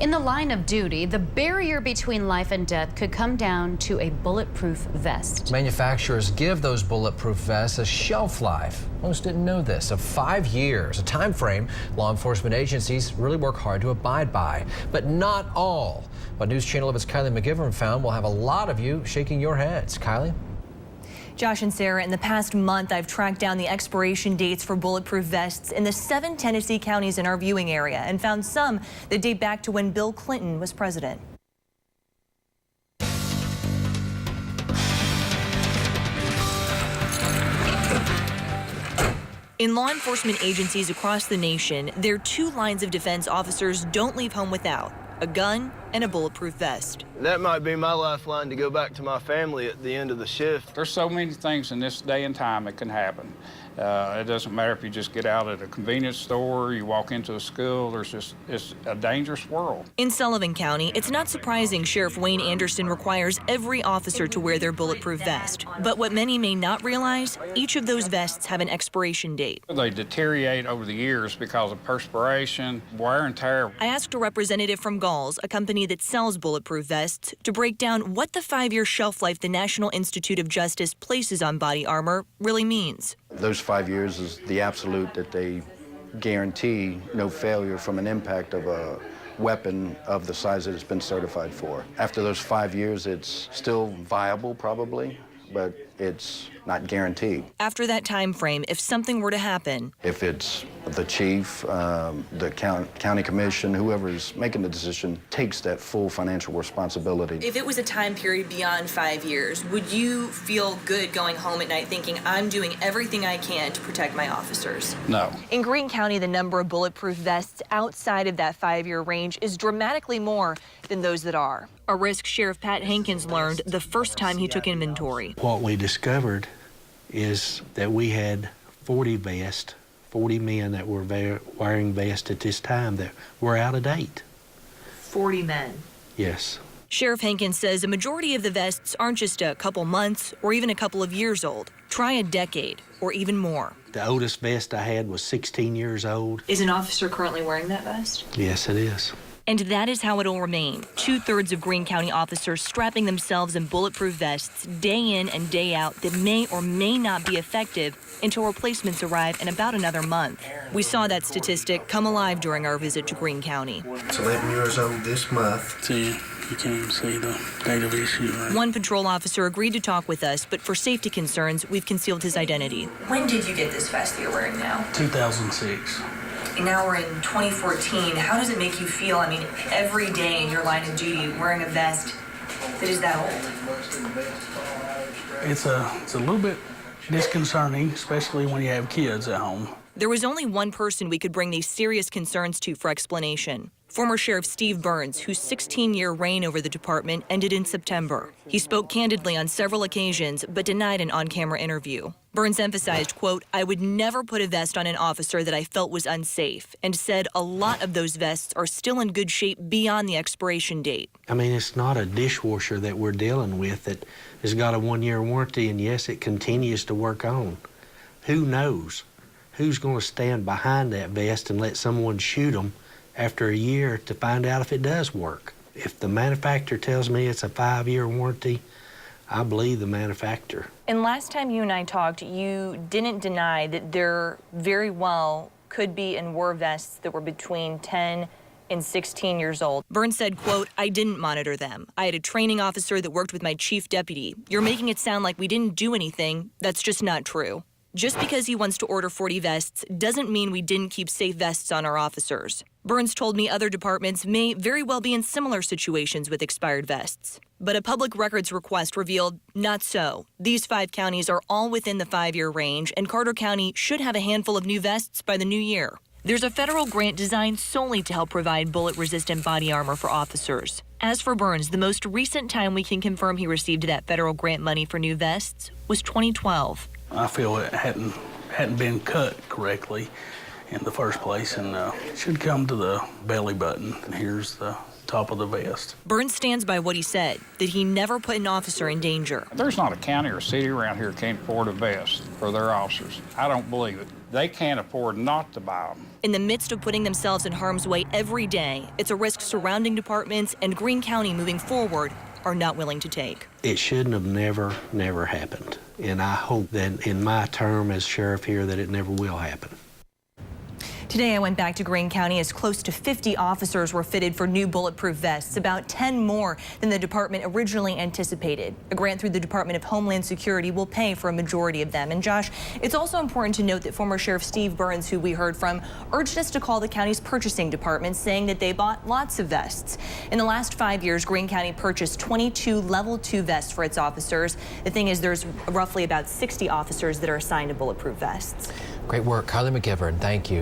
In the line of duty, the barrier between life and death could come down to a bulletproof vest. Manufacturers give those bulletproof vests a shelf life. Most didn't know this, of 5 years, a time frame law enforcement agencies really work hard to abide by. But not all. What News Channel 11's Kylie McGivern found will have a lot of you shaking your heads. Kylie? Josh and Sarah, in the past month, I've tracked down the expiration dates for bulletproof vests in the 7 Tennessee counties in our viewing area and found some that date back to when Bill Clinton was president. In law enforcement agencies across the nation, there are 2 lines of defense officers don't leave home without: a gun and a bulletproof vest. That might be my lifeline to go back to my family at the end of the shift. There's so many things in this day and time that can happen. It doesn't matter if you just get out at a convenience store, you walk into a school, it's a dangerous world. In Sullivan County, it's not surprising Sheriff Wayne Anderson requires every officer to wear their bulletproof vest. But what many may not realize, each of those vests have an expiration date. They deteriorate over the years because of perspiration, wear and tear. I asked a representative from Galls, a company that sells bulletproof vests, to break down what the 5-year shelf life the National Institute of Justice places on body armor really means. Those 5 years is the absolute that they guarantee no failure from an impact of a weapon of the size that it's been certified for. After those 5 years, it's still viable probably, but it's not guaranteed. After that time frame, if something were to happen, if it's the chief, the county commission, whoever's making the decision takes that full financial responsibility. If it was a time period beyond 5 years, would you feel good going home at night thinking, I'm doing everything I can to protect my officers? No. In Greene County, the number of bulletproof vests outside of that 5-year range is dramatically more than those that are. A risk Sheriff Pat Hankins learned the first time he took inventory. What we discovered is that we had 40 men that were wearing vests at this time that were out of date. 40 men? Yes. Sheriff Hankins says a majority of the vests aren't just a couple months or even a couple of years old. Try a decade or even more. The oldest vest I had was 16 years old. Is an officer currently wearing that vest? Yes, it is. And that is how it'll remain. 2/3 of Greene County officers strapping themselves in bulletproof vests day in and day out that may or may not be effective until replacements arrive in about another month. We saw that statistic come alive during our visit to Greene County. It's 11 years old this month. See, you can't even see the date of issue, right? One patrol officer agreed to talk with us, but for safety concerns, we've concealed his identity. When did you get this vest that you're wearing now? 2006. Now we're in 2014. How does it make you feel? I mean, every day in your line of duty wearing a vest that is that old? It's a little bit disconcerting, especially when you have kids at home. There was only one person we could bring these serious concerns to for explanation. Former Sheriff Steve Burns, whose 16-year reign over the department ended in September. He spoke candidly on several occasions, but denied an on-camera interview. Burns emphasized, quote, I would never put a vest on an officer that I felt was unsafe, and said a lot of those vests are still in good shape beyond the expiration date. I mean, it's not a dishwasher that we're dealing with that has got a 1-year warranty, and yes, it continues to work on. Who knows? Who's going to stand behind that vest and let someone shoot them after a year to find out if it does work? If the manufacturer tells me it's a 5-year warranty, I believe the manufacturer. And last time you and I talked, you didn't deny that there very well could be and were vests that were between 10 and 16 years old. Burns said, quote, I didn't monitor them. I had a training officer that worked with my chief deputy. You're making it sound like we didn't do anything. That's just not true. Just because he wants to order 40 vests doesn't mean we didn't keep safe vests on our officers. Burns told me other departments may very well be in similar situations with expired vests. But a public records request revealed not so. These 5 counties are all within the 5-year range, and Carter County should have a handful of new vests by the new year. There's a federal grant designed solely to help provide bullet-resistant body armor for officers. As for Burns, the most recent time we can confirm he received that federal grant money for new vests was 2012. I feel it hadn't been cut correctly in the first place, and it should come to the belly button. And here's the top of the vest. Burns stands by what he said, that he never put an officer in danger. There's not a county or city around here that can't afford a vest for their officers. I don't believe it. they can't afford not to buy them. In the midst of putting themselves in harm's way every day, it's a risk surrounding departments and Greene County moving forward are not willing to take. It shouldn't have never happened. And I hope that in my term as sheriff here that it never will happen. Today I went back to Greene County as close to 50 officers were fitted for new bulletproof vests, about 10 more than the department originally anticipated. A grant through the Department of Homeland Security will pay for a majority of them. And Josh, it's also important to note that former Sheriff Steve Burns, who we heard from, urged us to call the county's purchasing department, saying that they bought lots of vests. In the last 5 years, Greene County purchased 22 level 2 vests for its officers. The thing is, there's roughly about 60 officers that are assigned to bulletproof vests. Great work, Kylie McGivern. Thank you.